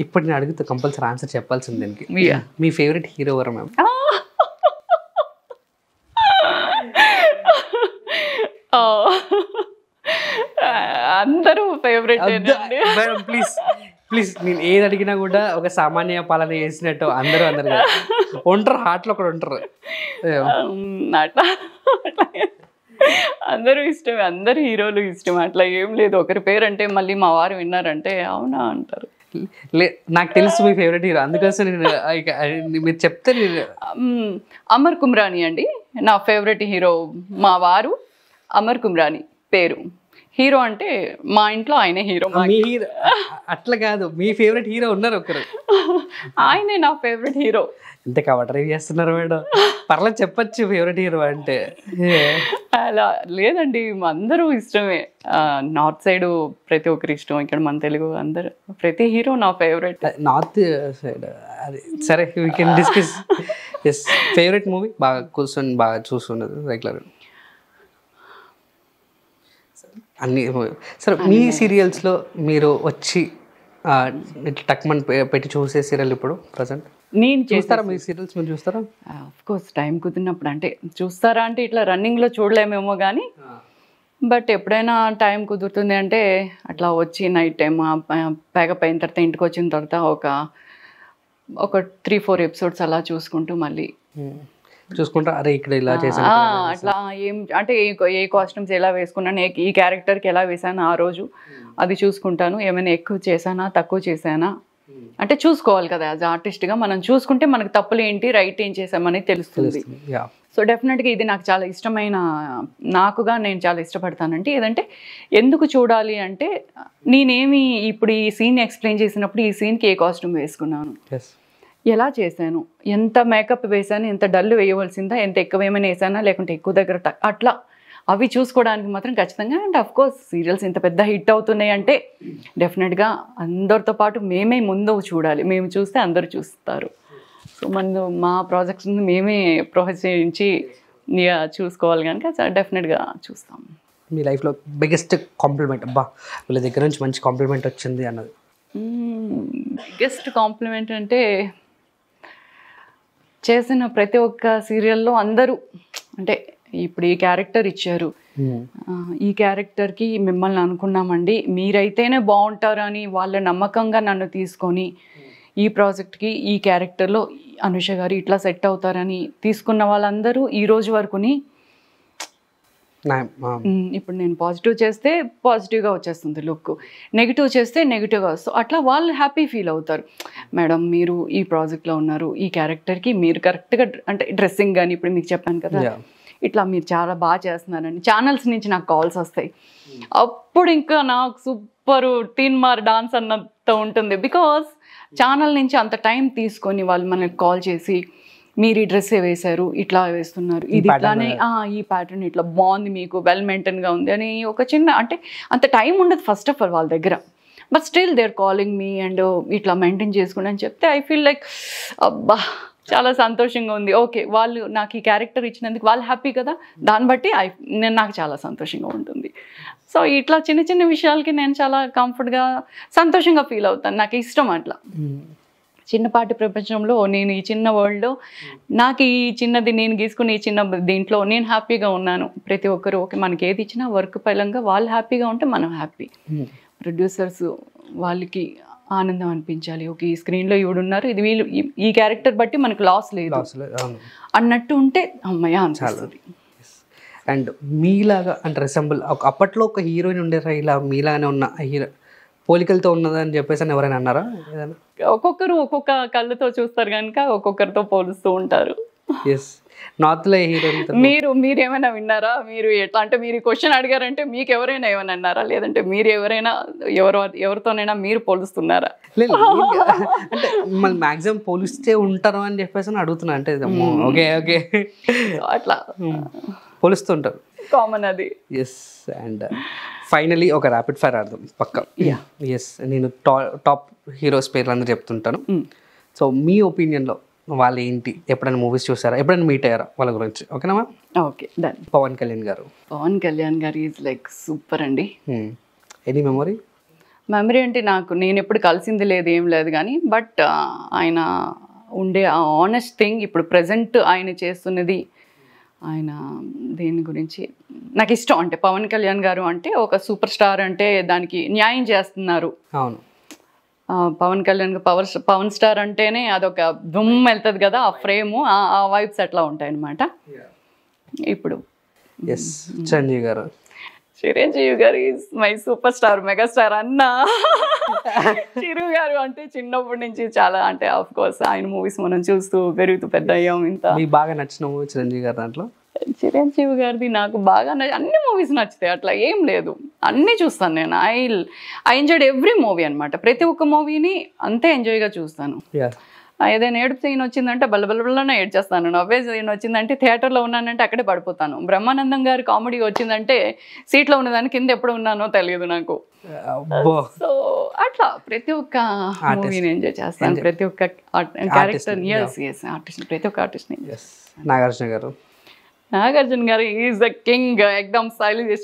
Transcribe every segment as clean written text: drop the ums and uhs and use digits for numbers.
ఇప్పుడు నేను అడిగితే కంపల్సరీ ఆన్సర్ చెప్పాల్సింది దానికి. మీ ఫేవరెట్ హీరో ఎవరు మ్యామ్? అందరూ ఫేవరెట్. ప్లీజ్ ప్లీజ్, నేను ఏది అడిగినా కూడా ఒక సామాన్య పాలన చేసినట్టు అందరూ ఉంటారు, హార్ట్లో కూడా ఉంటారు. అట్లా అందరూ ఇష్టమే, అందరు హీరోలు ఇష్టం, అట్లా ఏం లేదు. ఒకరి పేరు అంటే మళ్ళీ మా వారు విన్నారంటే అవునా అంటారు. నాకు తెలుసు మీ ఫేవరెట్ హీరో, అందుకోసం నేను మీరు చెప్తే అమర్ కుమ్రాని అండి నా ఫేవరెట్ హీరో. మా వారు అమర్ కుమ్రాని పేరు. హీరో అంటే మా ఇంట్లో ఆయనే హీరో. అట్లా కాదు, మీ ఫేవరెట్ హీరో ఉన్నారు ఒకరు, ఆయనే నా ఫేవరెట్ హీరో. ఇంత కవర్ డ్రైవ్ చేస్తున్నారు మేడం, పర్లేదు చెప్పచ్చు ఫేవరెట్ హీరో అంటే. అలా లేదండి, అందరూ ఇష్టమే. నార్త్ సైడ్ ప్రతి ఒక్కరి ఇష్టం, ఇక్కడ మన తెలుగు అందరు ప్రతి హీరో నా ఫేవరెట్. నార్త్ సైడ్ అది సరే, we can discuss. Yes, favourite movie బాగా కూర్చొని బాగా చూస్తున్నది రెగ్యులర్ అన్ని. సరే, మీ సీరియల్స్లో మీరు వచ్చి టక్మన్ పెట్టి చూసే సీరియల్ ఇప్పుడు ప్రజెంట్ నేను చూస్తారా? మీ సీరియల్స్ మీరు చూస్తారా? ఆఫ్ కోర్స్, టైం కుదిరినప్పుడు. అంటే చూస్తారా అంటే ఇట్లా రన్నింగ్లో చూడలేమేమో కానీ, బట్ ఎప్పుడైనా టైం కుదురుతుంది అంటే అట్లా వచ్చి నైట్ టైం ప్యాకప్ అయిన తర్వాత ఇంటికి వచ్చిన తర్వాత ఒక 3-4 ఎపిసోడ్స్ అలా చూసుకుంటూ మళ్ళీ చూసుకుంటా, అరే ఇక్కడ ఇలా చేసాను అట్లా ఏం అంటే ఏ కాస్ట్యూమ్స్ ఎలా వేసుకున్నాను, ఈ క్యారెక్టర్కి ఎలా వేసాను ఆ రోజు అది చూసుకుంటాను. ఏమైనా ఎక్కువ చేశానా తక్కువ చేశానా అంటే చూసుకోవాలి కదా. యాజ్ ఆర్టిస్ట్గా మనం చూసుకుంటే మనకు తప్పులు ఏంటి రైట్ ఏం చేసామని తెలుస్తుంది. సో డెఫినెట్గా ఇది నాకు చాలా ఇష్టమైన, నాకుగా నేను చాలా ఇష్టపడతానంటే ఏదంటే ఎందుకు చూడాలి అంటే, నేనేమి ఇప్పుడు ఈ సీన్ ఎక్స్ప్లెయిన్ చేసినప్పుడు ఈ సీన్కి ఏ కాస్ట్యూమ్ వేసుకున్నాను, ఎలా చేశాను, ఎంత మేకప్ వేసాను, ఎంత డల్ వేయవలసిందా, ఎంత ఎక్కువ ఏమైనా వేసానా లేకుంటే ఎక్కువ దగ్గర అట్లా అవి చూసుకోవడానికి మాత్రం ఖచ్చితంగా. అండ్ అఫ్ కోర్స్ సీరియల్స్ ఇంత పెద్ద హిట్ అవుతున్నాయి అంటే డెఫినెట్గా అందరితో పాటు మేమే ముందు చూడాలి, మేము చూస్తే అందరూ చూస్తారు. సో మా ప్రాజెక్ట్స్ మేమే ప్రోత్సహించి చూసుకోవాలి కనుక డెఫినెట్గా చూస్తాం. మీ లైఫ్లో బిగ్గెస్ట్ కాంప్లిమెంట్, అబ్బా వీళ్ళ దగ్గర నుంచి మంచి కాంప్లిమెంట్ వచ్చింది అన్నది? బిగ్గెస్ట్ కాంప్లిమెంట్ అంటే చేసిన ప్రతి ఒక్క సీరియల్లో అందరూ అంటే ఇప్పుడు ఈ క్యారెక్టర్ ఇచ్చారు, ఈ క్యారెక్టర్కి మిమ్మల్ని అనుకున్నామండి, మీరైతేనే బాగుంటారు అని వాళ్ళ నమ్మకంగా నన్ను తీసుకొని ఈ ప్రాజెక్ట్కి ఈ క్యారెక్టర్లో అనుష గారు ఇట్లా సెట్ అవుతారని తీసుకున్న వాళ్ళందరూ ఈ రోజు వరకుని ఇప్పుడు నేను పాజిటివ్ చేస్తే పాజిటివ్గా వచ్చేస్తుంది లుక్, నెగిటివ్ చేస్తే నెగిటివ్గా వస్తుంది. అట్లా వాళ్ళు హ్యాపీ ఫీల్ అవుతారు. మేడం మీరు ఈ ప్రాజెక్ట్లో ఉన్నారు, ఈ క్యారెక్టర్కి మీరు కరెక్ట్గా అంటే డ్రెస్సింగ్ కానీ ఇప్పుడు మీకు చెప్పాను కదా, ఇట్లా మీరు చాలా బాగా చేస్తున్నారని ఛానల్స్ నుంచి నాకు కాల్స్ వస్తాయి. అప్పుడు ఇంకా నాకు సూపర్ తీన్మార్ డాన్స్ అన్నంత ఉంటుంది. బికాస్ ఛానల్ నుంచి అంత టైం తీసుకొని వాళ్ళు మనకి కాల్ చేసి మీరు ఈ డ్రెస్ వేశారు, ఇట్లా వేస్తున్నారు, ఇది ఇట్లానే ఈ ప్యాటర్న్ ఇట్లా బాగుంది, మీకు వెల్ మెయింటైన్గా ఉంది అని ఒక చిన్న అంటే అంత టైం ఉండదు ఫస్ట్ ఆఫ్ ఆల్ వాళ్ళ దగ్గర. But still they are calling me and ఇట్లా మెయింటైన్ చేసుకుని అని చెప్తే ఐ ఫీల్ లైక్ అబ్బా చాలా సంతోషంగా ఉంది. ఓకే, వాళ్ళు నాకు ఈ క్యారెక్టర్ ఇచ్చినందుకు వాళ్ళు హ్యాపీ కదా, దాన్ని బట్టి నాకు చాలా సంతోషంగా ఉంటుంది. సో ఇట్లా చిన్న చిన్న విషయాలకి నేను చాలా కంఫర్ట్గా సంతోషంగా ఫీల్ అవుతాను. నాకు ఇష్టం అట్లా. చిన్నపాటి ప్రపంచంలో నేను ఈ చిన్న వరల్డ్లో నాకు ఈ చిన్నది నేను గీసుకుని ఈ చిన్న దీంట్లో నేను హ్యాపీగా ఉన్నాను. ప్రతి ఒక్కరు ఓకే, మనకి ఏది ఇచ్చినా వర్క్ పైలంగా వాళ్ళు హ్యాపీగా ఉంటే మనం హ్యాపీ. ప్రొడ్యూసర్స్ వాళ్ళకి ఆనందం అనిపించాలి, ఓకే ఈ స్క్రీన్లో ఈవిడున్నారు, ఇది వీళ్ళు ఈ క్యారెక్టర్ బట్టి మనకు లాస్ లేదు అన్నట్టు ఉంటే అమ్మయ్య అనిపిస్తుంది. అండ్ మీలాగా అంటే రిసెంబుల్ అప్పట్లో ఒక హీరోయిన్ ఉండేరా ఇలా మీలాగానే ఉన్న హీరో పోలికలతో ఉన్నదని చెప్పేసి అని ఎవరైనా అన్నారా? ఒక్కొక్కరు ఒక్కొక్క కళ్ళతో చూస్తారు కనుక ఒక్కొక్కరితో పోలుస్తూ ఉంటారు. ఎస్, నార్త్లో హీరోయిన్ మీరేమైనా విన్నారా? మీరు ఎట్లా అంటే మీరు క్వశ్చన్ అడిగారంటే మీకు ఎవరైనా ఏమైనా అన్నారా, లేదంటే మీరు ఎవరైనా ఎవరితోనైనా మీరు పోలుస్తున్నారా? లేదు అంటే మిమ్మల్ని మ్యాక్సిమం పోలిస్తే ఉంటారు అని చెప్పేసి అని అడుగుతున్నా. అంటే ఓకే ఓకే అట్లా పోలుస్తుంటారు, కామన్ అది. ఎస్. అండ్ ఫైనలీ ఒక ర్యాపిడ్ ఫైర్ ఆడదాం పక్క. ఎస్, నేను టాప్ హీరోస్ పేర్లు అందరూ చెప్తుంటాను. సో మీ ఒపీనియన్లో వాళ్ళు ఏంటి, ఎప్పుడైనా మూవీస్ చూసారా, ఎప్పుడైనా మీట్ అయ్యారా వాళ్ళ గురించి? ఓకేనా? Okay done. పవన్ కళ్యాణ్ గారు. పవన్ కళ్యాణ్ గారు ఈజ్ లైక్ సూపర్ అండి. Any memory? మెమరీ అంటే నేను ఎప్పుడు కలిసింది లేదు, ఏం లేదు, కానీ బట్ ఆయన ఉండే ఆ ఆనెస్ట్ థింగ్ ఇప్పుడు ప్రజెంట్ ఆయన చేస్తున్నది, ఆయన దేని గురించి నాకు ఇష్టం అంటే పవన్ కళ్యాణ్ గారు అంటే ఒక సూపర్ స్టార్ అంటే దానికి న్యాయం చేస్తున్నారు. అవును, పవన్ కళ్యాణ్ పవన్ స్టార్ అంటేనే అదొక దుమ్ వెళ్తుంది కదా, ఆ ఫ్రేము ఆ వైబ్స్ అట్లా ఉంటాయి అన్నమాట. ఇప్పుడు ఎస్ చిరంజీవి గారు. చిరంజీవి గారు is my super star, megastar అన్న. చిరు గారు అంటే చిన్నప్పటి నుంచి చాలా, అంటే ఆఫ్ కోర్స్ ఆయన మూవీస్ మనం చూస్తూ పెరుగుతూ పెద్ద అయ్యాం. ఇంత మీకు బాగా నచ్చిన మూవీ చిరంజీవి గారు దాంట్లో? చిరంజీవి గారిది నాకు బాగా అన్ని మూవీస్ నచ్చుతాయి, అట్లా ఏం లేదు, అన్నీ చూస్తాను నేను. ఐ ఎంజాయ్డ్ ఎవ్రీ మూవీ అనమాట. ప్రతి ఒక్క మూవీని అంతే ఎంజాయ్గా చూస్తాను. ఏదైనా ఏడుపు సీన్ వచ్చిందంటే బల్లబల్లనే ఏడ్చేస్తాను. నవ్వే సీన్ వచ్చిందంటే థియేటర్లో ఉన్నానంటే అక్కడే పడిపోతాను. బ్రహ్మానందం గారి కామెడీ వచ్చిందంటే సీట్లో ఉన్నదాన్ని కింద ఎప్పుడు ఉన్నానో తెలియదు నాకు. సో అట్లా ప్రతి ఒక్క మూవీని ఎంజాయ్ చేస్తాను, ప్రతి ఒక్క క్యారెక్టర్. ఎస్ ఆర్టిస్ట్, ప్రతి ఒక్క artist. Nagarjuna garu. Nagarjuna garu is the king, ఎక్దమ్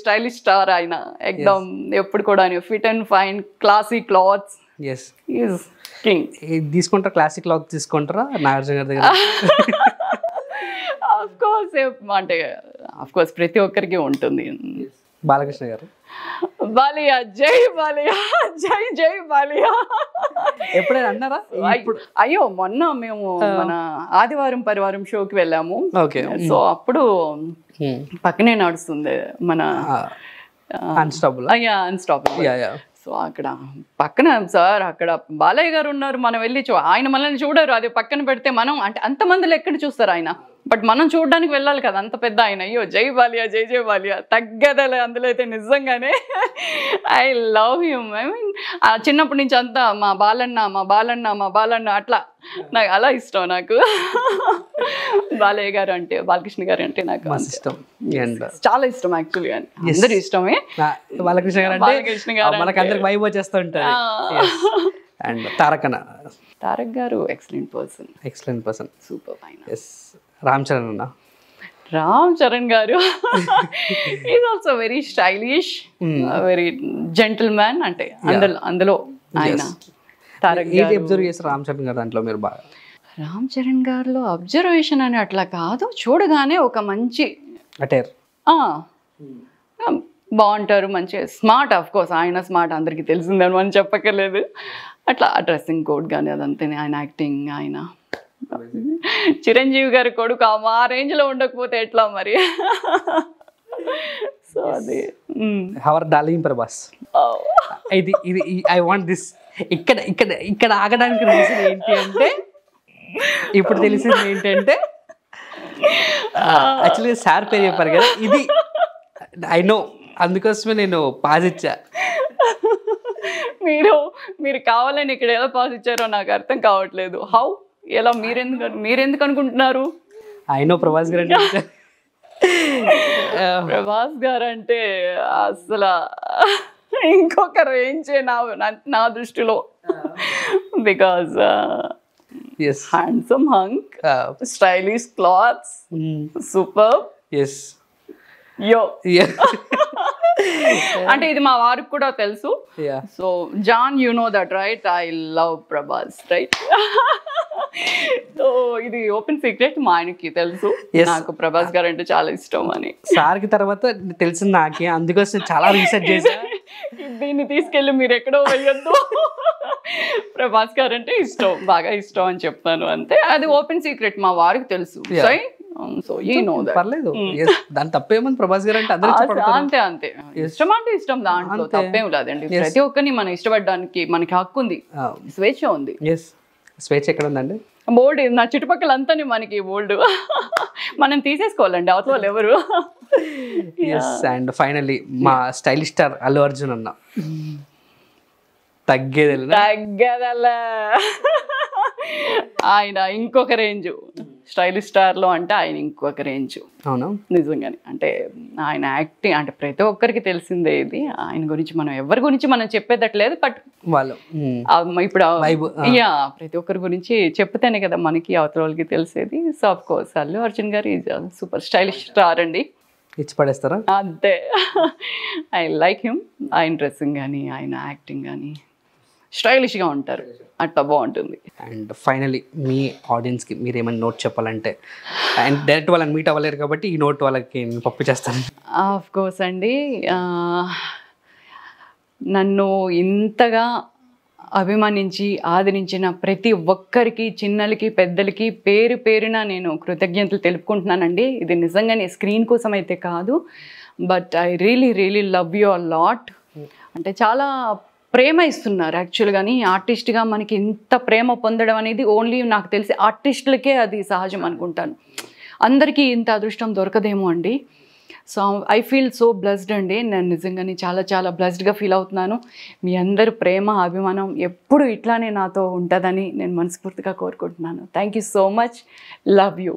స్టైలిష్ స్టార్. ఆయన ఎక్దమ్ ఎప్పుడు కూడా fit and fine, classy clothes. Is king. తీసుకుంటారా క్లాసిక్ క్లాత్ తీసుకుంటారా నాగార్జున గారి దగ్గర? ఆఫ్ కోర్స్, అంటే ఆఫ్ కోర్స్ ప్రతి ఒక్కరికి ఉంటుంది. బాలకృష్ణ గారు. బాలియా, జై బాలియా, జై జై బాలియా. ఎప్పుడైనా అన్నారా? అయ్యో మొన్న మేము మన ఆదివారం పరివారం షోకి వెళ్ళాము. సో అప్పుడు పక్కనే నడుస్తుంది మన అన్స్టాపబుల్. అన్స్టాపబుల్. సో అక్కడ పక్కన సార్, అక్కడ బాలయ్య గారు ఉన్నారు, మనం వెళ్ళి ఆయన మనల్ని చూడరు, అది పక్కన పెడితే మనం అంటే అంతమందిలో ఎక్కడ చూస్తారు ఆయన, బట్ మనం చూడడానికి వెళ్ళాలి కదా, అంత పెద్ద ఆయన. అయ్యో జై బాలియా, జై జై బాలియా, తగ్గదలే అందులో అయితే నిజంగానే. I love him. I mean చిన్నప్పటి నుంచి అంతా మా బాలన్న మా బాలన్న మా బాలన్న అట్లా నాకు అలా ఇష్టం. నాకు బాలయ్య గారు అంటే, బాలకృష్ణ గారు అంటే నాకు ఇష్టం, చాలా ఇష్టం. యాక్చువల్లీ అందరూ ఇష్టమే. బాలకృష్ణ గారు అంటే మనకి అందరికి వైబ్ వచ్చేస్తూ ఉంటారు. And Tarak garu excellent person, super fine. Ram Charan garu is also very stylish, very gentleman. అంటే అందులో ఆయన అబ్జర్వ్ చేస్తారు రామ్ చరణ్ గారు దాంట్లో మీరు బాగా? రామ్ చరణ్ గారిలో అబ్జర్వేషన్ అని అట్లా కాదు, చూడగానే ఒక మంచి అటైర్, బాగుంటారు, మంచి స్మార్ట్. ఆఫ్ కోర్స్ ఆయన స్మార్ట్ అందరికీ తెలిసిందని మనం చెప్పక్కర్లేదు. అట్లా డ్రెస్సింగ్ కోడ్ కానీ అదంతేనే, ఆయన యాక్టింగ్. ఆయన చిరంజీవి గారి కొడుకు ఆ రేంజ్లో ఉండకపోతే ఎట్లా మరి? సో అది అవర్ డార్లింగ్ ప్రభాస్. ఇది ఐ వాంట్ దిస్. ఇక్కడ ఆగడానికి రీజన్ ఏంటి అంటే, ఇప్పుడు తెలిసింది ఏంటంటే, యాక్చువల్గా సార్ పేరు చెప్పారు కదా, ఇది ఐ నో, అందుకోసమే నేను పాజ్ ఇచ్చా. మీరు కావాలని ఇక్కడ ఎలా పాజ్ ఇచ్చారో నాకు అర్థం కావట్లేదు. హౌ, ఎలా, మీరెందుకు అనుకుంటున్నారు? ఐ నో ప్రభాస్ గారు అంటే, ప్రభాస్ గారు అంటే అసలు ఇంకొక రేంజే నా దృష్టిలో. Because handsome hunk, stylish clothes, super. యో అంటే ఇది మా వారికి కూడా తెలుసు. So John, you know that right, I love Prabhas, right? So ఇది ఓపెన్ సీక్రెట్, మా ఆయనకి తెలుసు నాకు ప్రభాస్ గారు అంటే చాలా ఇష్టం అని. సార్కి తర్వాత తెలిసింది నాకే, అందుకోసం చాలా రీసెర్చ్ చేశా. దీన్ని తీసుకెళ్ళి మీరు ఎక్కడో వెళ్ళొద్దు, ప్రభాస్ గారు అంటే ఇష్టం, బాగా ఇష్టం అని చెప్తాను అంతే. అది ఓపెన్ సీక్రెట్, మా వారికి తెలుసు. So you know that. పర్లేదు, దాని తప్పేముంది, ప్రభాస్ గారు అంటే అంతే అంతే, ఇష్టం అంటే ఇష్టం, దాంట్లో తప్పేం లేదండి. ప్రతి ఒక్కరిని మనం ఇష్టపడడానికి మనకి హక్కు ఉంది, స్వేచ్ఛ ఉంది. స్వేచ్ఛ ఎక్కడ ఉందండి? బోల్డ్ నా చుట్టుపక్కల అంతా మనకి బోల్డ్, మనం తీసేసుకోవాలండి అవతల వాళ్ళు ఎవరు. అండ్ ఫైనల్లీ మా స్టైలిష్ స్టార్ అల్లు అర్జున్ అన్న, తగ్గేదెలా ఆయన ఇంకొక రేంజ్. స్టైలిష్ స్టార్లో అంటే ఆయన ఇంకొక రేంజ్. అవును, నిజంగానే. అంటే ఆయన యాక్టింగ్ అంటే ప్రతి ఒక్కరికి తెలిసిందే. ఇది ఆయన గురించి మనం ఎవరి గురించి మనం చెప్పేదట్లేదు, బట్ వాళ్ళు ఇప్పుడు ప్రతి ఒక్కరి గురించి చెప్తేనే కదా మనకి అవతల వాళ్ళకి తెలిసేది. So of course Allu Arjun గారు ఈజ్ సూపర్ స్టైలిష్ స్టార్ అండి. ఇచ్చి పడేస్తారా? అంతే. I like him. ఆయన డ్రెస్సింగ్ కానీ ఆయన యాక్టింగ్ కానీ స్టైలిష్గా ఉంటారు, అట్లా బాగుంటుంది. అండ్ ఫైనలీ మీ ఆడియన్స్కి మీరు ఏమైనా నోట్ చెప్పాలంటే, అండ్ డైరెక్ట్ వాళ్ళని మీట్ అవ్వలేరు కాబట్టి ఈ నోట్ వాళ్ళకి నేను పంపించేస్తాను. ఆఫ్ కోర్స్ అండి, నన్ను ఇంతగా అభిమానించి ఆదరించిన ప్రతి ఒక్కరికి, చిన్నలకి పెద్దలకి పేరు పేరున నేను కృతజ్ఞతలు తెలుపుకుంటున్నానండి. ఇది నిజంగానే స్క్రీన్ కోసం అయితే కాదు, but I really love you a lot. అంటే చాలా ప్రేమ ఇస్తున్నారు యాక్చువల్గాని. ఆర్టిస్ట్గా మనకి ఇంత ప్రేమ పొందడం అనేది ఓన్లీ నాకు తెలిసి ఆర్టిస్టులకే అది సహజం అనుకుంటాను. అందరికీ ఇంత అదృష్టం దొరకదేమో అండి. So I feel so blessed అండి. నేను నిజంగానే చాలా బ్లెస్డ్గా ఫీల్ అవుతున్నాను. మీ అందరి ప్రేమ అభిమానం ఎప్పుడు ఇట్లానే నాతో ఉంటుందని నేను మనస్ఫూర్తిగా కోరుకుంటున్నాను. Thank you so much. Love you.